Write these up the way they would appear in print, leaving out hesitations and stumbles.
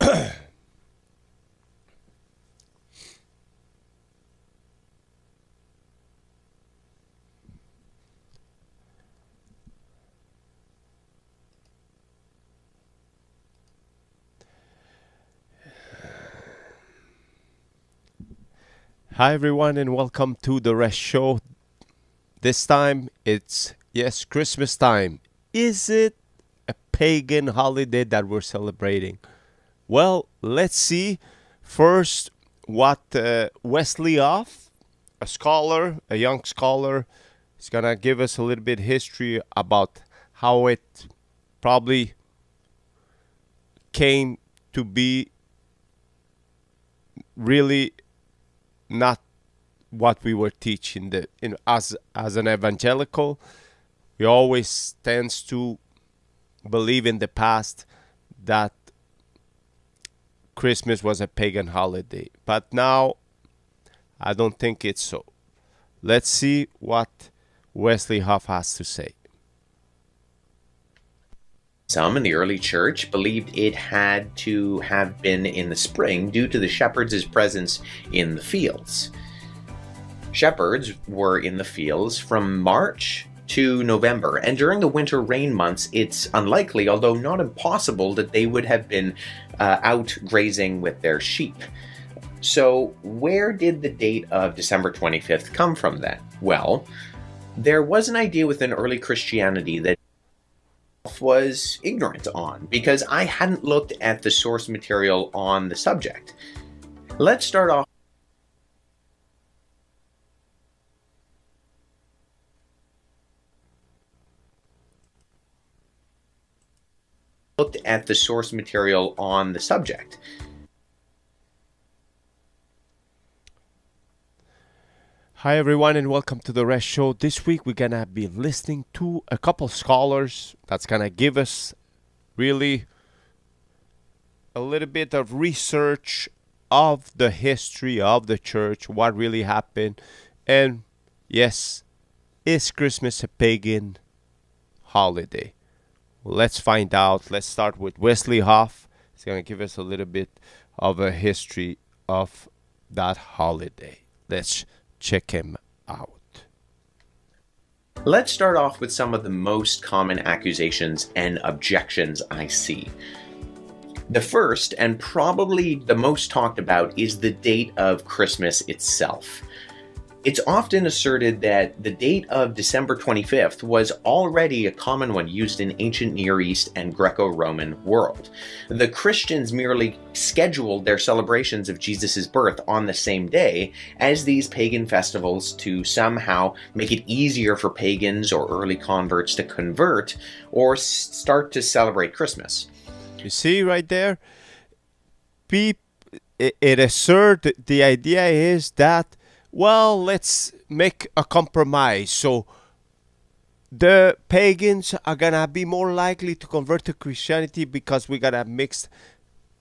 Hi everyone and welcome to the Rest Show. This time it's Christmas time. Is it a pagan holiday that we're celebrating? Well, let's see first what Wesley Off, a young scholar, is gonna give us a little bit history about how it probably came to be really not what we were teaching as an evangelical. We always tends to believe in the past that Christmas was a pagan holiday, but now I don't think it's so. Let's see what Wesley Huff has to say. Some in the early church believed it had to have been in the spring due to the shepherds' presence in the fields. Shepherds were in the fields from March to November, and during the winter rain months, it's unlikely, although not impossible, that they would have been out grazing with their sheep. So where did the date of December 25th come from then? Well, there was an idea within early Christianity that was ignorant on, because I hadn't looked at the source material on the subject. Let's start off looked at the source material on the subject. Hi everyone and welcome to the Rest Show. This week we're gonna be listening to a couple scholars that's gonna give us really a little bit of research of the history of the church, what really happened, and yes, is Christmas a pagan holiday? Let's find out. Let's start with Wesley Huff. He's gonna give us a little bit of a history of that holiday. Let's check him out. Let's start off with some of the most common accusations and objections I see. The first, and probably the most talked about, is the date of Christmas itself. It's often asserted that the date of December 25th was already a common one used in ancient Near East and Greco-Roman world. The Christians merely scheduled their celebrations of Jesus' birth on the same day as these pagan festivals to somehow make it easier for pagans or early converts to convert or start to celebrate Christmas. You see right there? It asserts the idea is that, well, let's make a compromise. So the pagans are gonna be more likely to convert to Christianity because we gotta mix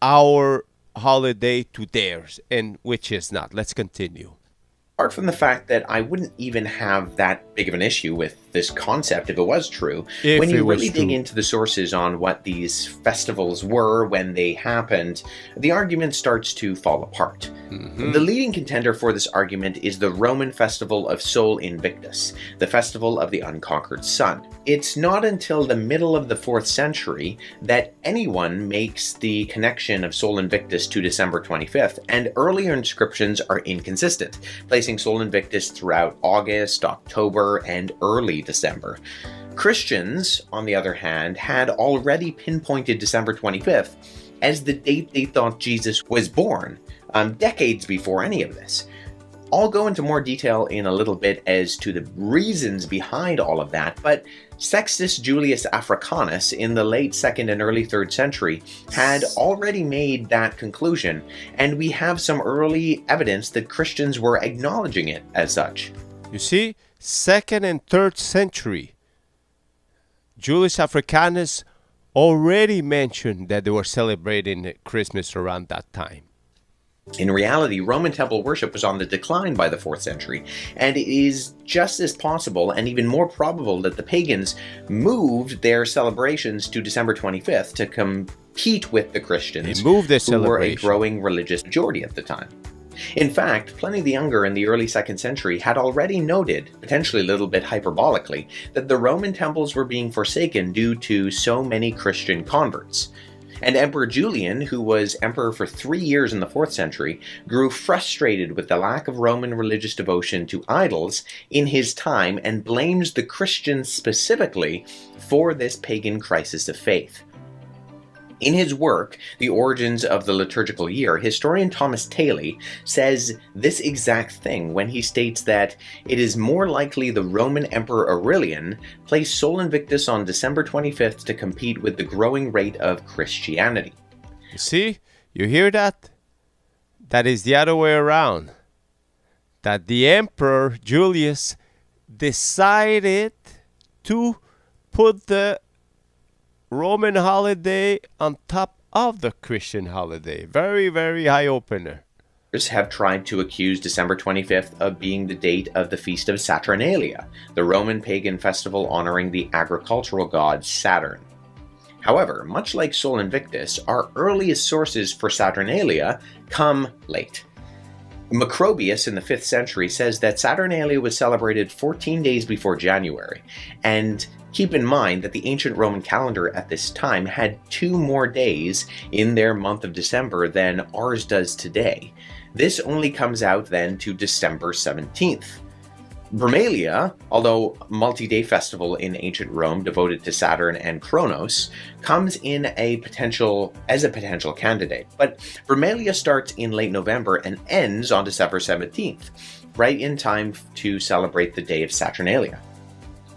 our holiday to theirs, and which is not. Let's continue. Apart from the fact that I wouldn't even have that big of an issue with this concept if it was true, when you really dig into the sources on what these festivals were when they happened, the argument starts to fall apart. The leading contender for this argument is the Roman festival of Sol Invictus, the festival of the unconquered sun. It's not until the middle of the 4th century that anyone makes the connection of Sol Invictus to December 25th, and earlier inscriptions are inconsistent, placing Sol Invictus throughout August, October, and early December. Christians, on the other hand, had already pinpointed December 25th as the date they thought Jesus was born, decades before any of this. I'll go into more detail in a little bit as to the reasons behind all of that, but Sextus Julius Africanus in the late 2nd and early 3rd century had already made that conclusion, and we have some early evidence that Christians were acknowledging it as such. You see, 2nd and 3rd century, Julius Africanus already mentioned that they were celebrating Christmas around that time. In reality, Roman temple worship was on the decline by the 4th century, and it is just as possible and even more probable that the pagans moved their celebrations to December 25th to compete with the Christians, who were a growing religious majority at the time. In fact, Pliny the Younger in the early 2nd century had already noted, potentially a little bit hyperbolically, that the Roman temples were being forsaken due to so many Christian converts. And Emperor Julian, who was emperor for 3 years in the 4th century, grew frustrated with the lack of Roman religious devotion to idols in his time and blames the Christians specifically for this pagan crisis of faith. In his work, The Origins of the Liturgical Year, historian Thomas Taylor says this exact thing when he states that it is more likely the Roman Emperor Aurelian placed Sol Invictus on December 25th to compete with the growing rate of Christianity. You see? You hear that? That is the other way around. That the Emperor Julius decided to put the Roman holiday on top of the Christian holiday. Very, very eye-opener. Have tried to accuse December 25th of being the date of the feast of Saturnalia, the Roman pagan festival honoring the agricultural god Saturn. However, much like Sol Invictus, our earliest sources for Saturnalia come late. Macrobius in the 5th century says that Saturnalia was celebrated 14 days before January, and keep in mind that the ancient Roman calendar at this time had 2 more days in their month of December than ours does today. This only comes out then to December 17th. Brumalia, although a multi-day festival in ancient Rome devoted to Saturn and Kronos, comes in as a potential candidate. But Brumalia starts in late November and ends on December 17th, right in time to celebrate the day of Saturnalia.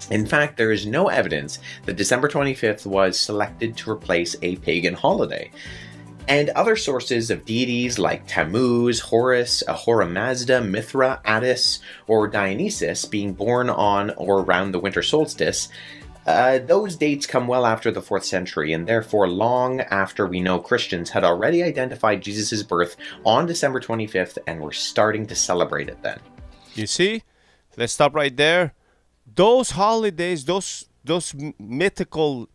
In fact, there is no evidence that December 25th was selected to replace a pagan holiday. And other sources of deities like Tammuz, Horus, Ahura Mazda, Mithra, Attis, or Dionysus being born on or around the winter solstice, those dates come well after the 4th century, and therefore long after we know Christians had already identified Jesus' birth on December 25th and were starting to celebrate it then. You see? Let's stop right there. Those holidays, those mythical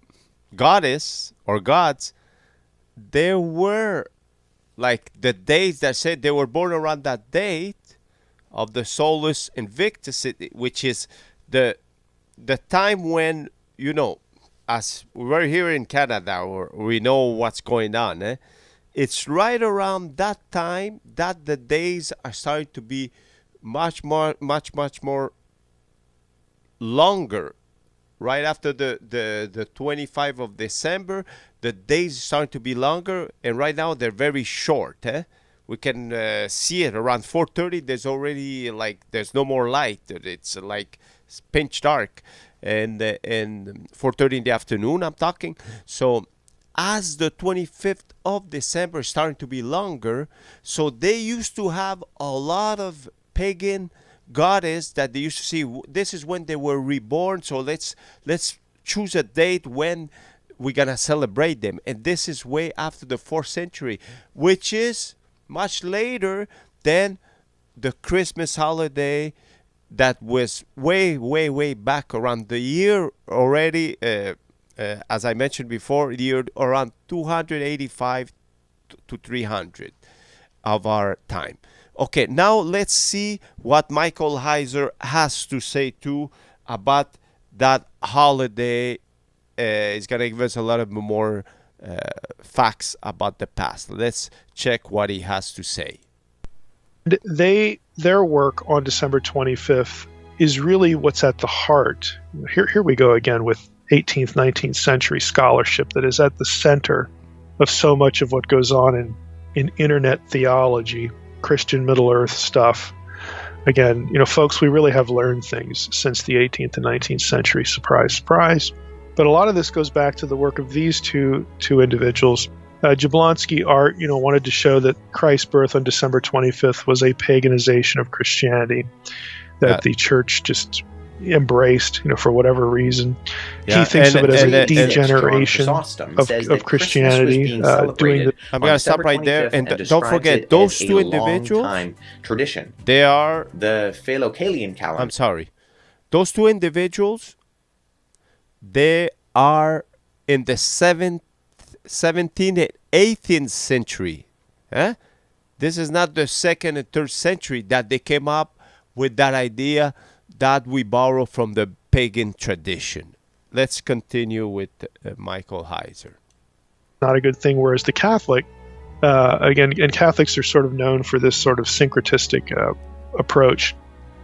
goddess or gods, there were like the days that said they were born around that date of the Solus Invictus, which is the time when, you know, as we're here in Canada, or we know what's going on, it's right around that time that the days are starting to be much more longer. Right after the 25th of December, the days start to be longer, and right now they're very short. We can see it around 4:30. There's already there's no more light. It's like pinch dark, and 4:30 in the afternoon. I'm talking. So as the 25th of December is starting to be longer, so they used to have a lot of pagan goddess that they used to see. This is when they were reborn, so let's choose a date when we're gonna celebrate them. And this is way after the 4th century, which is much later than the Christmas holiday that was way back around the year already, as I mentioned before, the year around 285 to 300 of our time. Okay, now let's see what Michael Heiser has to say too about that holiday. He's going to give us a lot of more facts about the past. Let's check what he has to say. Their work on December 25th is really what's at the heart. Here we go again with 18th, 19th century scholarship that is at the center of so much of what goes on in internet theology, Christian Middle Earth stuff. Again, folks, we really have learned things since the 18th and 19th century. Surprise, surprise. But a lot of this goes back to the work of these two individuals. Jablonski Art, wanted to show that Christ's birth on December 25th was a paganization of Christianity, that the church just embraced, for whatever reason. He thinks of it as a degeneration of Christianity. Doing the I'm going to stop right there, and don't forget those two individuals. Tradition. They are the Philocalian calendar. I'm sorry, those two individuals. They are in the 17th and 18th century. This is not the 2nd and 3rd century that they came up with that idea that we borrow from the pagan tradition. Let's continue with Michael Heiser. Not a good thing, whereas the Catholic, again, and Catholics are sort of known for this sort of syncretistic approach.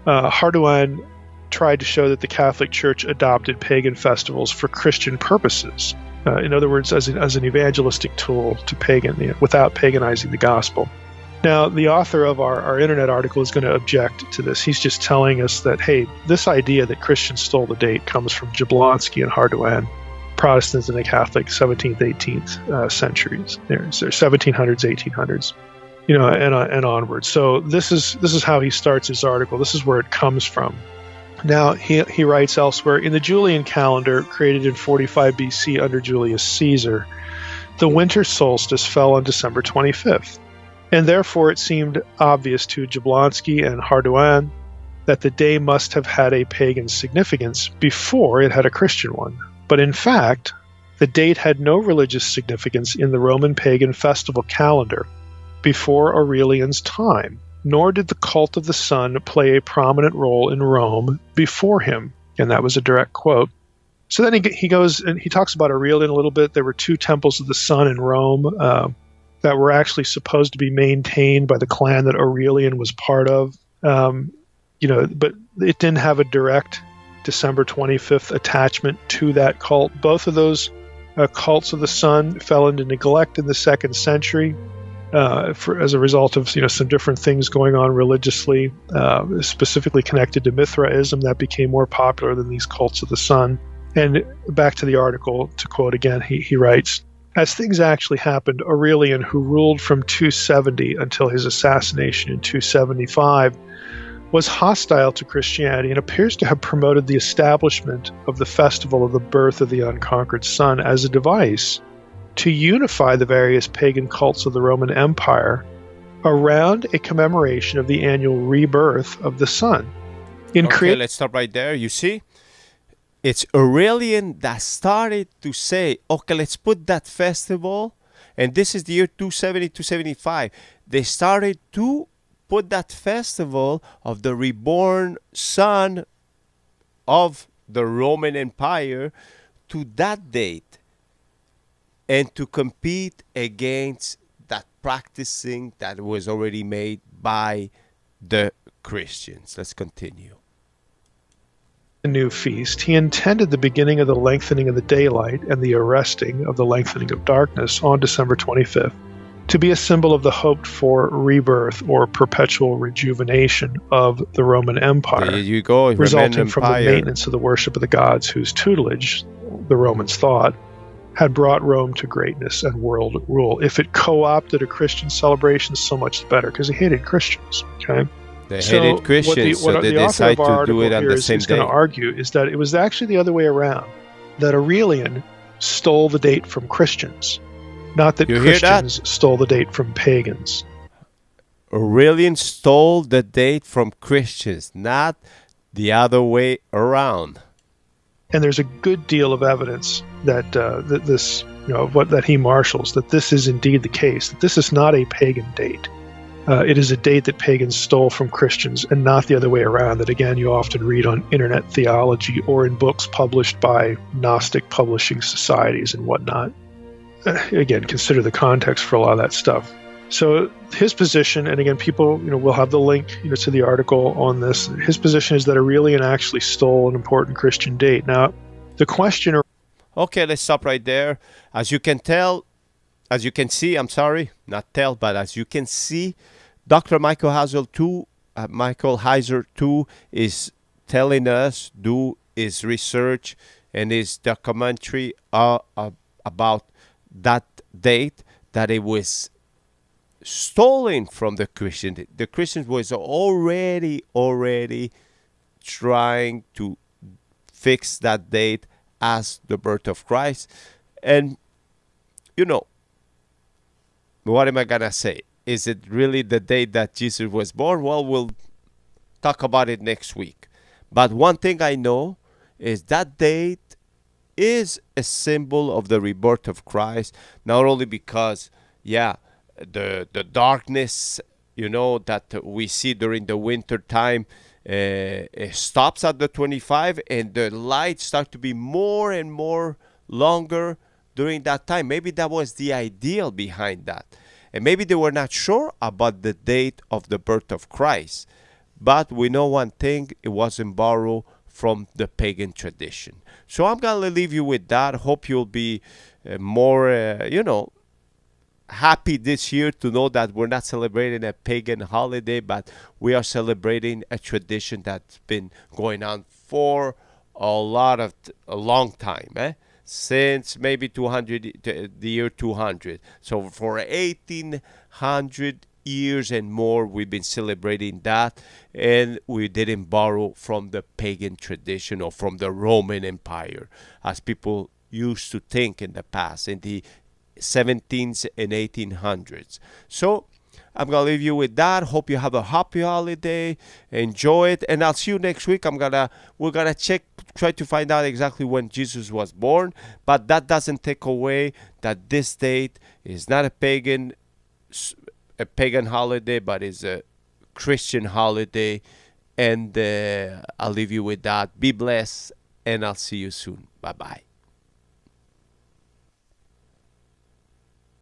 Hardouin tried to show that the Catholic Church adopted pagan festivals for Christian purposes. In other words, as an evangelistic tool to pagan, without paganizing the gospel. Now, the author of our internet article is going to object to this. He's just telling us that, hey, this idea that Christians stole the date comes from Jablonski and Hardouin, Protestants and the Catholic 17th, 18th centuries. There's 1700s, 1800s, and onwards. So this is how he starts his article. This is where it comes from. Now, he writes elsewhere, in the Julian calendar, created in 45 BC under Julius Caesar, the winter solstice fell on December 25th, and therefore it seemed obvious to Jablonski and Hardouin that the day must have had a pagan significance before it had a Christian one. But in fact, the date had no religious significance in the Roman pagan festival calendar before Aurelian's time, nor did the cult of the sun play a prominent role in Rome before him. And that was a direct quote. So then he goes and he talks about Aurelian a little bit. There were 2 temples of the sun in Rome that were actually supposed to be maintained by the clan that Aurelian was part of. But it didn't have a direct December 25th attachment to that cult. Both of those cults of the sun fell into neglect in the 2nd century. As a result of some different things going on religiously, specifically connected to Mithraism, that became more popular than these cults of the sun. And back to the article, to quote again, he writes, as things actually happened, Aurelian, who ruled from 270 until his assassination in 275, was hostile to Christianity and appears to have promoted the establishment of the festival of the birth of the unconquered sun as a device to unify the various pagan cults of the Roman Empire around a commemoration of the annual rebirth of the sun. Let's stop right there. You see, it's Aurelian that started to say, okay, let's put that festival, and this is the year 270, 275. They started to put that festival of the reborn son of the Roman Empire to that date, and to compete against that practicing that was already made by the Christians. Let's continue. A new feast. He intended the beginning of the lengthening of the daylight and the arresting of the lengthening of darkness on December 25th to be a symbol of the hoped-for rebirth or perpetual rejuvenation of the Roman Empire, there you go, resulting from the maintenance of the worship of the gods whose tutelage, the Romans thought, had brought Rome to greatness and world rule. If it co-opted a Christian celebration, so much the better, because he hated Christians. Okay, they hated Christians, so they decided to do it on the same day. Going to argue is that it was actually the other way around. That Aurelian stole the date from Christians, not that Christians stole the date from pagans. Aurelian stole the date from Christians, not the other way around. And there's a good deal of evidence that that he marshals, that this is indeed the case, that this is not a pagan date. It is a date that pagans stole from Christians and not the other way around, that again you often read on internet theology or in books published by Gnostic publishing societies and whatnot. Again, consider the context for a lot of that stuff. So his position, and again, people, will have the link, to the article on this. His position is that Aurelian actually stole an important Christian date. Now, the question. Okay, let's stop right there. As you can see, Dr. Michael Heiser too is telling us, do his research and his documentary about that date, that it was stolen from the Christians. The Christians was already trying to fix that date as the birth of Christ. And, you know, what am I going to say? Is it really the date that Jesus was born? Well, we'll talk about it next week. But one thing I know is that date is a symbol of the rebirth of Christ, not only because, the darkness, that we see during the winter time stops at the 25, and the lights start to be more and more longer during that time. Maybe that was the ideal behind that. And maybe they were not sure about the date of the birth of Christ. But we know one thing, it wasn't borrowed from the pagan tradition. So I'm going to leave you with that. Hope you'll be more, happy this year to know that we're not celebrating a pagan holiday, but we are celebrating a tradition that's been going on for a long time, since maybe 200, the year 200. So for 1800 years and more, we've been celebrating that, and we didn't borrow from the pagan tradition or from the Roman Empire, as people used to think in the past, in the 17th and 1800s. So I'm gonna leave you with that. Hope you have a happy holiday. Enjoy it, and I'll see you next week. We're gonna try to find out exactly when Jesus was born, but that doesn't take away that this date is not a pagan holiday, but is a Christian holiday. And I'll leave you with that. Be blessed, and I'll see you soon. Bye bye.